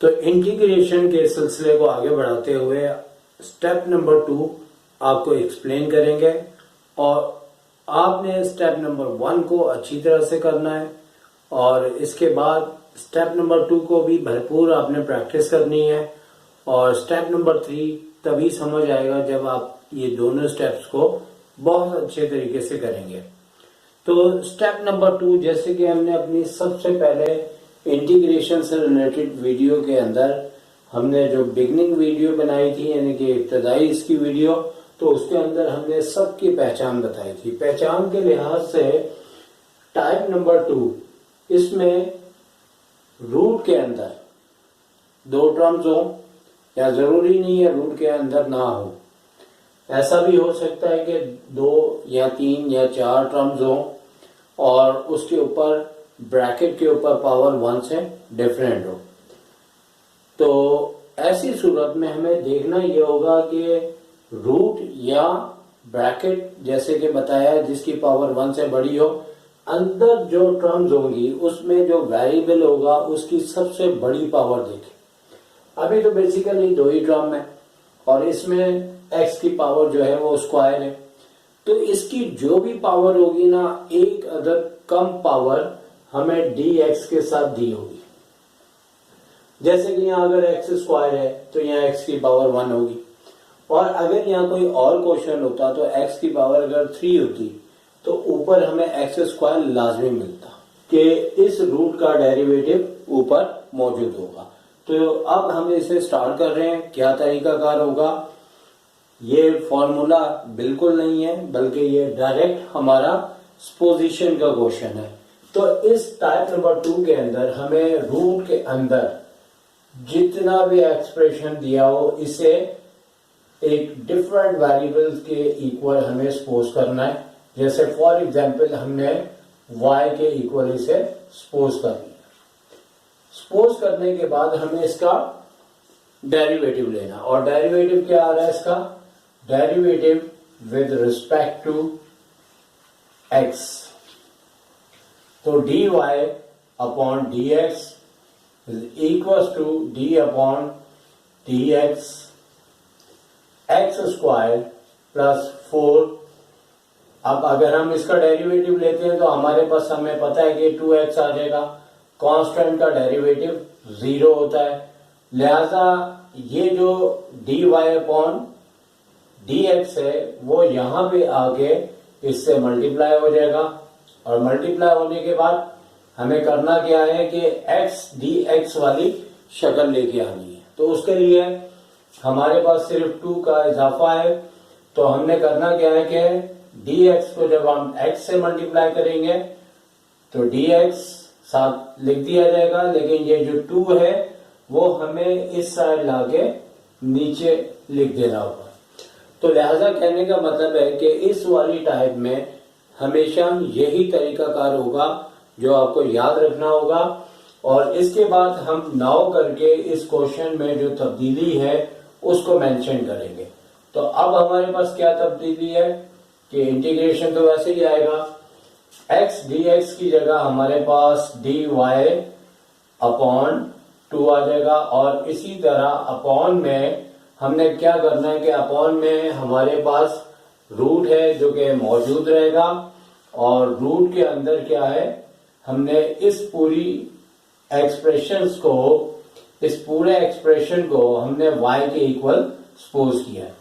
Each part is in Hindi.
तो इंटीग्रेशन के सिलसिले को आगे बढ़ाते हुए स्टेप नंबर 2 आपको एक्सप्लेन करेंगे और आपने स्टेप नंबर 1 को अच्छी तरह से करना है और इसके बाद स्टेप नंबर 2 को भी भरपूर आपने प्रैक्टिस करनी है और स्टेप नंबर 3 तभी समझ आएगा जब आप ये दोनों स्टेप्स को बहुत अच्छे तरीके से करेंगे। तो स्टेप नंबर 2, जैसे कि हमने अपनी सबसे पहले इंटीग्रेशन से रिलेटेड वीडियो के अंदर हमने जो बिगनिंग वीडियो बनाई थी, यानी कि इब्तदाई इसकी वीडियो, तो उसके अंदर हमने सबकी पहचान बताई थी। पहचान के लिहाज से टाइप नंबर 2, इसमें रूट के अंदर 2 टर्म्स हो या जरूरी नहीं है रूट के अंदर ना हो, ऐसा भी हो सकता है कि 2 या 3 या 4 टर्म्स हो और उसके ऊपर ब्रैकेट के ऊपर पावर 1 से डिफरेंट हो। तो ऐसी सूरत में हमें देखना यह होगा कि रूट या ब्रैकेट जैसे कि बताया जिसकी पावर 1 से बड़ी हो, अंदर जो टर्म्स होंगी उसमें जो वेरिएबल होगा उसकी सबसे बड़ी पावर देखें। अभी तो बेसिकली 2 ही टर्म है और इसमें x की पावर जो है वो स्क्वायर है, तो इसकी जो भी पावर होगी ना, एक अदद कम पावर हमें dx के साथ दी होगी। जैसे कि यहाँ अगर x स्क्वायर है तो यहाँ x की पावर 1 होगी और अगर यहाँ कोई और क्वेश्चन होता तो x की पावर अगर 3 होती तो ऊपर हमें x स्क्वायर लाजमी मिलता कि इस रूट का डेरिवेटिव ऊपर मौजूद होगा। तो अब हम इसे स्टार्ट कर रहे हैं। क्या तरीकाकार होगा, ये फॉर्मूला बिल्कुल नहीं है बल्कि ये डायरेक्ट हमारा सपोजिशन का क्वेश्चन है। तो इस टाइप नंबर 2 के अंदर हमें रूट के अंदर जितना भी एक्सप्रेशन दिया हो इसे एक डिफरेंट वेरिएबल्स के इक्वल हमें सपोज करना है। जैसे फॉर एग्जांपल हमने y के इक्वल इसे सपोज कर लिया। सपोज करने के बाद हमें इसका डेरिवेटिव लेना, और डेरिवेटिव क्या आ रहा है इसका, derivative with respect to x। तो dy upon dx is equal to d upon dx x square plus 4। अब अगर हम इसका डेरिवेटिव लेते हैं तो हमारे पास हमें पता है कि 2x आ जाएगा। कांस्टेंट का डेरिवेटिव 0 होता है, लिहाजा ये जो dy अपॉन dx है वो यहां पे आके इससे मल्टीप्लाई हो जाएगा और मल्टीप्लाई होने के बाद हमें करना क्या है कि x dx वाली शक्ल लेके आनी है। तो उसके लिए हमारे पास सिर्फ 2 का इजाफा है, तो हमने करना क्या है कि dx को जब हम x से मल्टीप्लाई करेंगे तो dx साथ लिख दिया जाएगा, लेकिन ये जो 2 है वो हमें इस साइड लाके नीचे लिख देना होगा। तो लिहाजा कहने का मतलब है कि इस वाली टाइप में हमेशा यही तरीकाकार होगा जो आपको याद रखना होगा। और इसके बाद हम नाउ करके इस क्वेश्चन में जो तब्दीली है उसको मेंशन करेंगे। तो अब हमारे पास क्या तब्दीली है कि इंटीग्रेशन तो वैसे ही आएगा, x dx की जगह हमारे पास dy अपॉन 2 आ जाएगा और इसी तरह अपॉन में हमने क्या करना है कि अपॉन में हमारे पास रूट है जो कि मौजूद रहेगा और रूट के अंदर क्या है, हमने इस पूरी एक्सप्रेशंस को, इस पूरे एक्सप्रेशन को हमने y के इक्वल सपोज किया है।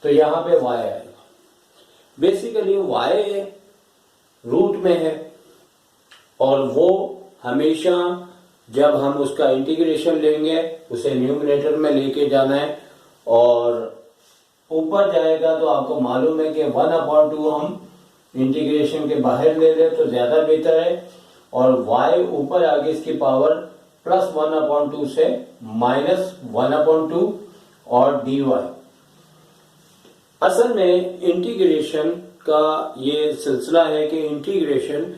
तो यहां पे y आएगा। बेसिकली y रूट में है और वो हमेशा जब हम उसका इंटीग्रेशन लेंगे उसे न्यूमरेटर में लेके जाना है और ऊपर जाएगा तो आपको मालूम है कि 1/2 हम इंटीग्रेशन के बाहर ले लें तो ज्यादा बेहतर है और y ऊपर आगे इसकी पावर प्लस 1/2 से माइनस 1/2 और dy। असल में इंटीग्रेशन का ये सिलसिला है कि इंटीग्रेशन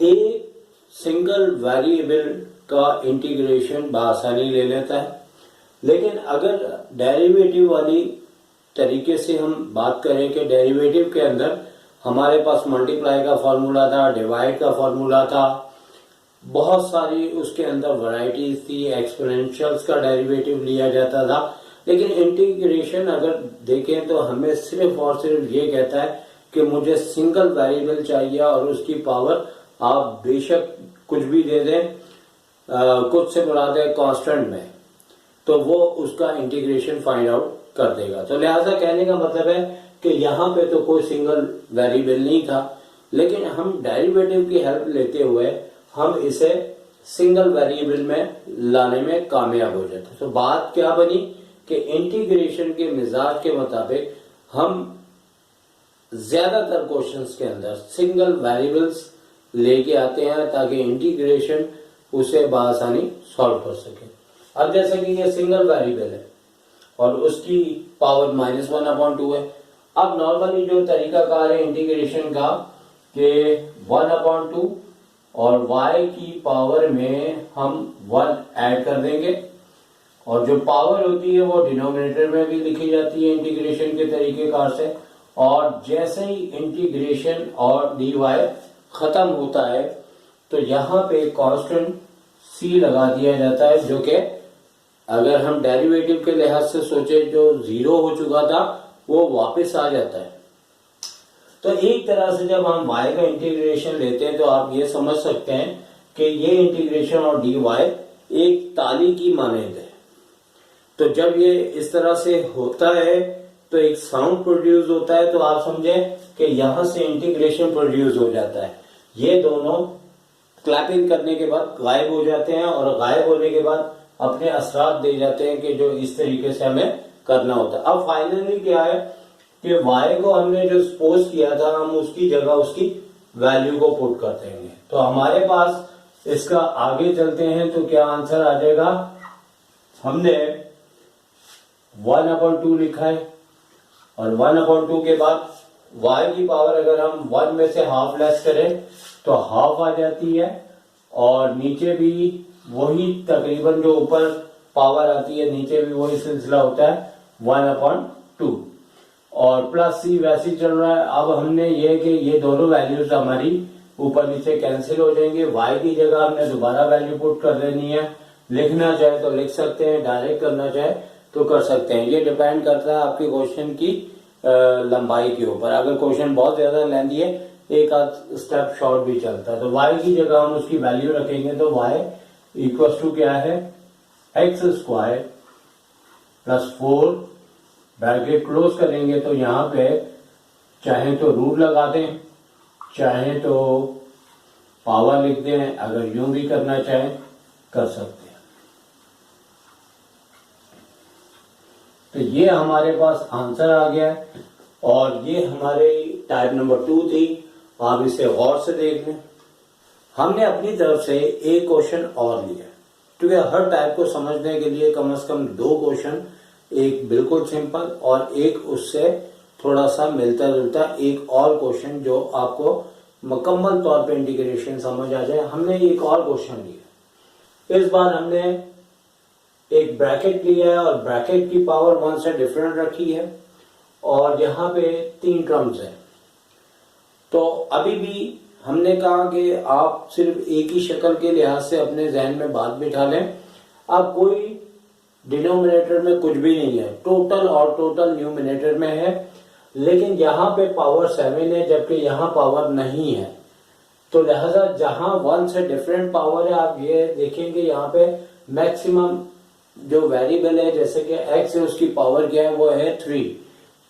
एक सिंगल वेरिएबल का इंटीग्रेशन बआसानी ले लेता है, लेकिन अगर डेरिवेटिव वाली तरीके से हम बात करें कि डेरिवेटिव के अंदर हमारे पास मल्टीप्लाई का फॉर्मूला था, डिवाइड का फॉर्मूला था, बहुत सारी उसके अंदर वैरायटीज थी, एक्सपोनेंशियल्स का डेरिवेटिव लिया जाता था। लेकिन इंटीग्रेशन अगर देखें तो हमें सिर्फ और सिर्फ ये कहता है कि मुझे सिंगल वेरिएबल चाहिए और उसकी पावर आप बेशक कुछ भी दे दें, कुछ से बुला दें कांस्टेंट में, तो वो उसका इंटीग्रेशन फाइंड आउट कर देगा। तो लिहाजा कहने का मतलब है कि यहाँ पे तो कोई सिंगल वेरिएबल नहीं था, लेकिन हम डेरिवेटिव की हेल्प लेते हुए हम इसे सिंगल वेरिएबल में लाने में कामयाब हो जाते। तो बात क्या बनी कि इंटीग्रेशन के मिजाज के मुताबिक हम ज्यादातर क्वेश्चंस के अंदर सिंगल वेरिएबल्स लेके आते हैं ताकि इंटीग्रेशन उसे बआसानी सॉल्व कर सके। अब जैसे कि ये सिंगल वेरिएबल है और उसकी पावर -1/2 है। अब नॉर्मली जो तरीकाकार है इंटीग्रेशन का कि 1/2 और y की पावर में हम 1 ऐड कर देंगे, और जो पावर होती है वो डिनोमिनेटर में भी लिखी जाती है इंटीग्रेशन के तरीकेकार से। और जैसे ही इंटीग्रेशन और dy खत्म होता है तो यहाँ पे कांस्टेंट c लगा दिया जाता है, जो कि अगर हम डेरिवेटिव के लिहाज से सोचे जो 0 हो चुका था वो वापस आ जाता है। तो एक तरह से जब हम y का इंटीग्रेशन लेते हैं तो आप ये समझ सकते हैं कि ये इंटीग्रेशन और dy एक ताली की मानंद है। तो जब ये इस तरह से होता है तो एक साउंड प्रोड्यूस होता है, तो आप समझें कि यहां से इंटीग्रेशन प्रोड्यूस हो जाता है। ये दोनों क्लैपिंग करने के बाद गायब हो जाते हैं और गायब होने के बाद अपने असरात दे जाते हैं कि जो इस तरीके से हमें करना होता है। अब फाइनली क्या है कि y को हमने जो सपोज किया था हम उसकी जगह उसकी वैल्यू को पुट कर देंगे। तो हमारे पास इसका आगे चलते हैं तो क्या आंसर आ जाएगा, हमने 1/2 लिखा है और 1/2 के बाद y की पावर अगर हम 1 में से हाफ लेस करें तो हाफ आ जाती है, और नीचे भी वही तकरीबन जो ऊपर पावर आती है नीचे भी वही सिलसिला होता है 1/2, और प्लस c वैसे चल रहा है। अब हमने ये कि ये दोनों वैल्यूज हमारी ऊपर नीचे कैंसिल हो जाएंगे, y की जगह हमने दोबारा वैल्यू पुट कर देनी है। लिखना चाहे तो लिख सकते हैं, डायरेक्ट करना चाहे तो कर सकते हैं। ये डिपेंड करता है आपके क्वेश्चन की लंबाई के ऊपर। अगर क्वेश्चन बहुत ज्यादा लेंदी है एक आध स्टेप शॉर्ट भी चलता है। तो y की जगह हम उसकी वैल्यू रखेंगे तो y इक्वल टू क्या है, x² + 4 ब्रैकेट क्लोज करेंगे तो यहाँ पे चाहे तो रूट लगा दें, चाहे तो पावर लिख दें, अगर यूं भी करना चाहें कर सकते हैं। तो ये हमारे पास आंसर आ गया है और ये हमारे टाइप नंबर 2 थी। आप इसे गौर से देख लें। हमने अपनी तरफ से एक क्वेश्चन और लिया, क्योंकि हर टाइप को समझने के लिए कम से कम 2 क्वेश्चन, एक बिल्कुल सिंपल और एक उससे थोड़ा सा मिलता जुलता एक और क्वेश्चन जो आपको मुकम्मल तौर पे इंटीग्रेशन समझ आ जाए। हमने एक और क्वेश्चन लिया। इस बार हमने एक ब्रैकेट लिया है और ब्रैकेट की पावर 1 से डिफरेंट रखी है और यहाँ पे 3 टर्म्स है। तो अभी भी हमने कहा कि आप सिर्फ एक ही शक्ल के लिहाज से अपने जहन में बात बिठा लें। अब कोई डिनोमिनेटर में कुछ भी नहीं है, टोटल और टोटल न्यूमिनेटर में है, लेकिन यहाँ पे पावर 7 है जबकि यहाँ पावर नहीं है। तो लिहाजा जहां 1 से डिफरेंट पावर है, आप ये देखेंगे यहाँ पे मैक्सिमम जो वेरिएबल है जैसे कि x है उसकी पावर क्या है, वो है 3।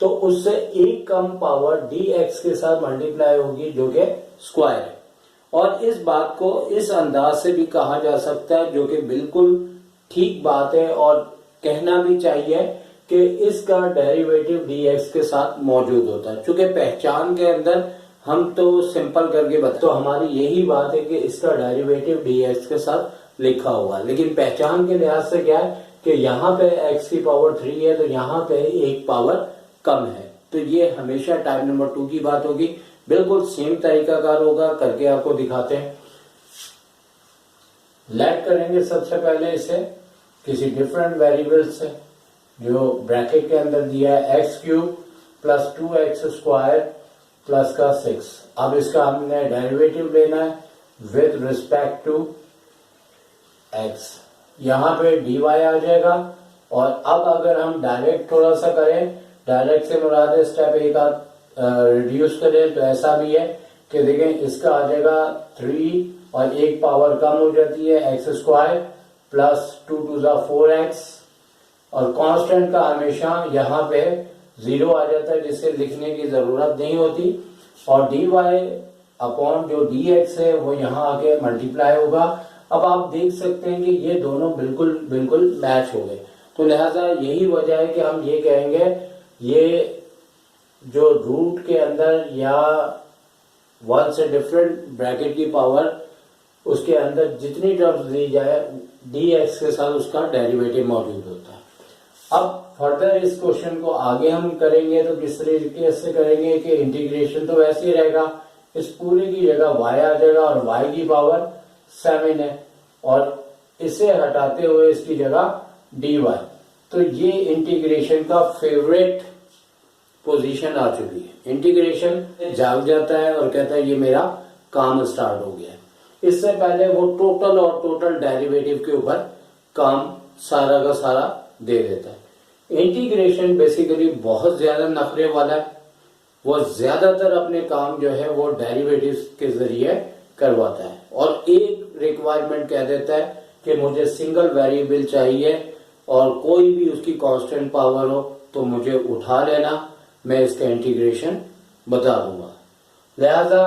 तो उससे एक कम पावर dx के साथ मल्टीप्लाई होगी जो कि स्क्वायर है। और इस बात को इस अंदाज से भी कहा जा सकता है जो कि बिल्कुल ठीक बात है और कहना भी चाहिए कि इसका डेरिवेटिव dx के साथ मौजूद होता है। चूंकि पहचान के अंदर हम तो सिंपल करके बता, तो हमारी यही बात है कि इसका डेरिवेटिव dx के साथ लिखा हुआ है। लेकिन पहचान के लिहाज से क्या है कि यहाँ पे x की पावर 3 है तो यहाँ पे एक पावर कम है। तो ये हमेशा टाइप नंबर 2 की बात होगी। बिल्कुल सेम तरीकाकार होगा, करके आपको दिखाते हैं। लेट करेंगे सबसे पहले इसे किसी डिफरेंट वेरिएबल से जो ब्रैकेट के अंदर दिया है x³ + 2x² प्लस का 6। अब इसका हमने डेरिवेटिव लेना है विद रिस्पेक्ट टू एक्स, यहाँ पे dy आ जाएगा। और अब अगर हम डायरेक्ट थोड़ा सा करें, डायरेक्ट से मुराद है स्टेप एक आध रिड्यूस करें, तो ऐसा भी है कि देखें इसका आ जाएगा 3 और एक पावर कम हो जाती है एक्स स्क्वायर प्लस 2 टू ज़ा 4x, और कांस्टेंट का हमेशा यहाँ पे 0 आ जाता है जिससे लिखने की जरूरत नहीं होती, और dy अपॉन जो dx है वो यहाँ आके मल्टीप्लाई होगा। अब आप देख सकते हैं कि ये दोनों बिल्कुल बिल्कुल मैच हो गए, तो लिहाजा यही वजह है कि हम ये कहेंगे ये जो रूट के अंदर या 1 से डिफरेंट ब्रैकेट की पावर उसके अंदर जितनी टर्म्स दी जाए dx के साथ उसका डेरिवेटिव मौजूद होता है। अब फर्दर इस क्वेश्चन को आगे हम करेंगे तो किस तरीके से करेंगे कि इंटीग्रेशन तो वैसे ही रहेगा, इस पूरे की जगह y आ जाएगा और y की पावर 7 है, और इसे हटाते हुए इसकी जगह dy, तो ये इंटीग्रेशन का फेवरेट पोजीशन आ चुकी है। इंटीग्रेशन जाग जाता है और कहता है ये मेरा काम स्टार्ट हो गया है। इससे पहले वो टोटल और टोटल डेरिवेटिव के ऊपर काम सारा का सारा दे देता है। इंटीग्रेशन बेसिकली बहुत ज्यादा नखरे वाला है, वो ज्यादातर अपने काम जो है वो डेरिवेटिव्स के जरिए करवाता है, और एक रिक्वायरमेंट कह देता है कि मुझे सिंगल वेरिएबल चाहिए और कोई भी उसकी कांस्टेंट पावर हो तो मुझे उठा लेना, मैं इसका इंटीग्रेशन बता दूंगा। लिहाजा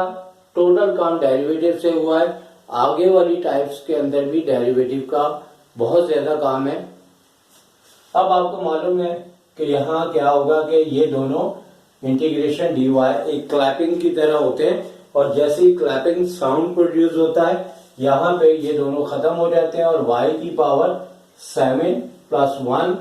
टोटल काम डेरिवेटिव से हुआ है, आगे वाली टाइप्स के अंदर भी डेरिवेटिव का बहुत ज्यादा काम है। अब आपको मालूम है कि यहाँ क्या होगा कि ये दोनों इंटीग्रेशन dy एक क्लैपिंग की तरह होते हैं, और जैसे ही क्लैपिंग साउंड प्रोड्यूस होता है यहाँ पे ये दोनों खत्म हो जाते हैं, और y की पावर 7 प्लस 1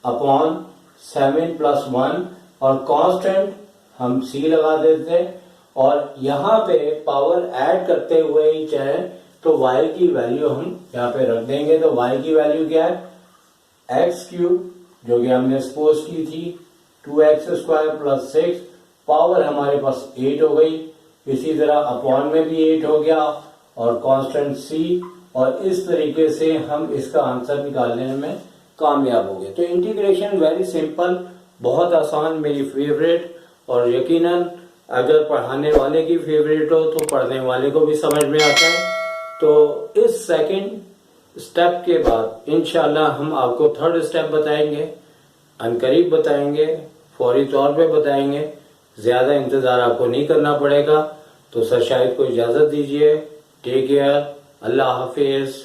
अपॉन 7 प्लस 1, और कांस्टेंट हम c लगा देते हैं, और यहाँ पे पावर ऐड करते हुए ही चाहे तो y की वैल्यू हम यहाँ पे रख देंगे। तो y की वैल्यू क्या है, एक्स क्यूब जो कि हमने सपोज की थी 2x स्क्वायर प्लस 6, पावर हमारे पास 8 हो गई, इसी तरह अपॉन में भी 8 हो गया, और कांस्टेंट c, और इस तरीके से हम इसका आंसर निकालने में कामयाब हो गए। तो इंटीग्रेशन वेरी सिंपल, बहुत आसान, मेरी फेवरेट, और यकीनन अगर पढ़ाने वाले की फेवरेट हो तो पढ़ने वाले को भी समझ में आता है। तो इस सेकंड स्टेप के बाद इंशाल्लाह हम आपको थर्ड स्टेप बताएंगे, अनकरीब बताएंगे, फौरी तौर पे बताएंगे, ज्यादा इंतजार आपको नहीं करना पड़ेगा। तो सर शाहिद को इजाजत दीजिए, टेक केयर, अल्लाह हाफिज।